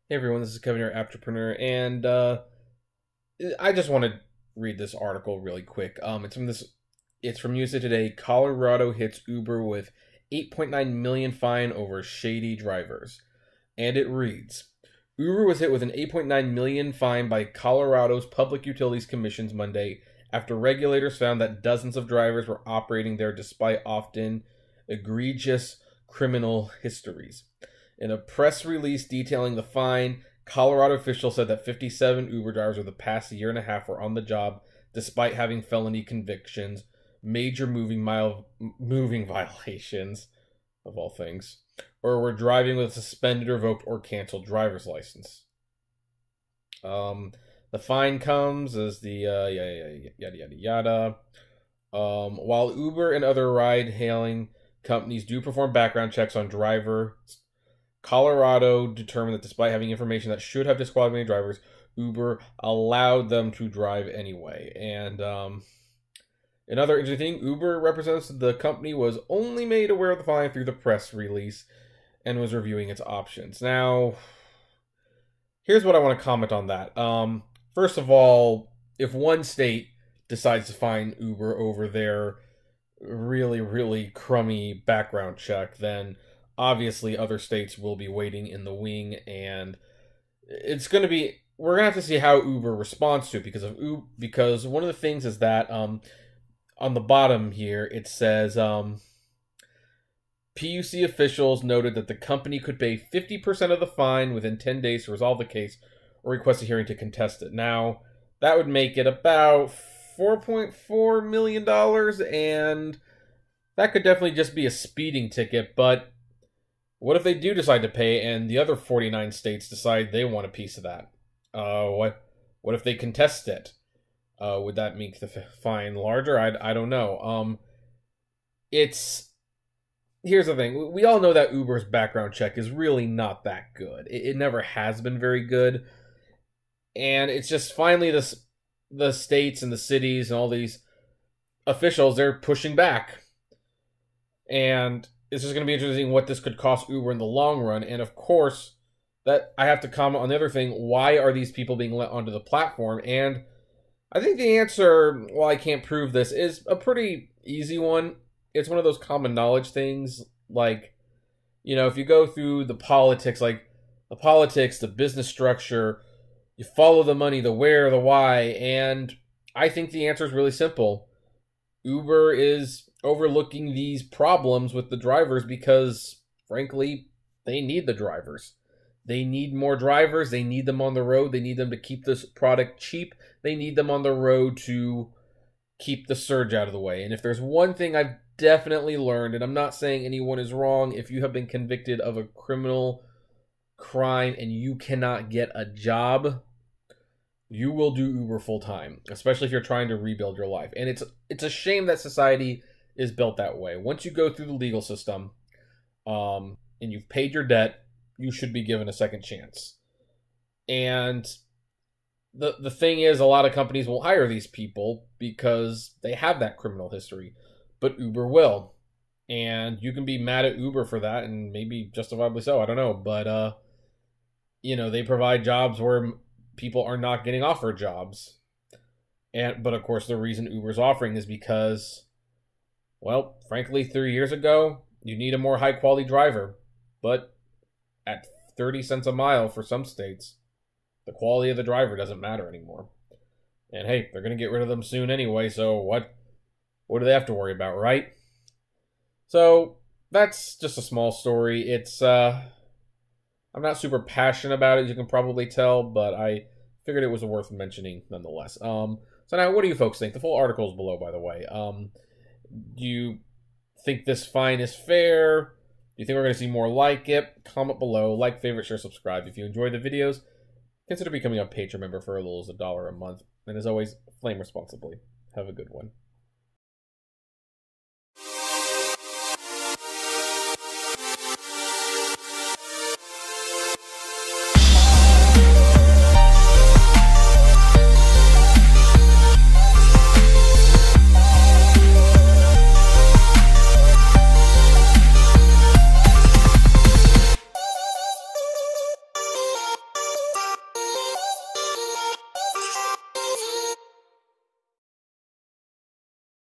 Hey everyone, this is Kevin here, Entrepreneur, and I just want to read this article really quick. It's from USA Today. Colorado hits Uber with 8.9 million fine over shady drivers, and it reads: Uber was hit with an 8.9 million fine by Colorado's Public Utilities Commission Monday after regulators found that dozens of drivers were operating there despite often egregious criminal histories. In a press release detailing the fine, Colorado officials said that 57 Uber drivers over the past year and a half were on the job despite having felony convictions, major moving violations, of all things, or were driving with a suspended, revoked, or canceled driver's license. The fine comes as the yada yada yada. While Uber and other ride-hailing companies do perform background checks on drivers, Colorado determined that despite having information that should have disqualified drivers, Uber allowed them to drive anyway. And another interesting thing, Uber represents the company was only made aware of the fine through the press release and was reviewing its options. Now, here's what I want to comment on that. First of all, if one state decides to fine Uber over their really, really crummy background check, then obviously other states will be waiting in the wing, and we're gonna have to see how Uber responds to it because one of the things is that on the bottom here it says PUC officials noted that the company could pay 50% of the fine within 10 days to resolve the case or request a hearing to contest it. Now, that would make it about $4.4 million, and that could definitely just be a speeding ticket, but what if they do decide to pay and the other 49 states decide they want a piece of that? What if they contest it? Would that make the fine larger? I don't know. Here's the thing. We all know that Uber's background check is really not that good. It never has been very good. And it's just finally the states and the cities and all these officials, they're pushing back. And it's just going to be interesting what this could cost Uber in the long run. And of course, that I have to comment on the other thing. Why are these people being let onto the platform? And I think the answer, while I can't prove this, is a pretty easy one. It's one of those common knowledge things. Like, if you go through the politics, the business structure, you follow the money, the where, the why. And I think the answer is really simple. Uber is overlooking these problems with the drivers because, frankly, they need the drivers. They need more drivers. They need them on the road. They need them to keep this product cheap. They need them on the road to keep the surge out of the way. And if there's one thing I've definitely learned, and I'm not saying anyone is wrong, if you have been convicted of a criminal crime and you cannot get a job, you will do Uber full time, especially if you're trying to rebuild your life. And it's a shame that society is built that way. Once you go through the legal system, and you've paid your debt, you should be given a second chance. And the thing is, a lot of companies will hire these people because they have that criminal history, but Uber will. And you can be mad at Uber for that, and maybe justifiably so, I don't know. But, they provide jobs where people are not getting offered jobs. But of course, the reason Uber's offering is because, well, frankly, 3 years ago, you need a more high-quality driver. But at 30 cents a mile for some states, the quality of the driver doesn't matter anymore. And hey, they're going to get rid of them soon anyway, so what do they have to worry about, right? So that's just a small story. I'm not super passionate about it, as you can probably tell, but I figured it was worth mentioning nonetheless. So now, what do you folks think? The full article is below, by the way. Do you think this fine is fair? Do you think we're going to see more like it? Comment below, like, favorite, share, subscribe. If you enjoy the videos, consider becoming a Patreon member for as little as $1 a month. And as always, flame responsibly. Have a good one.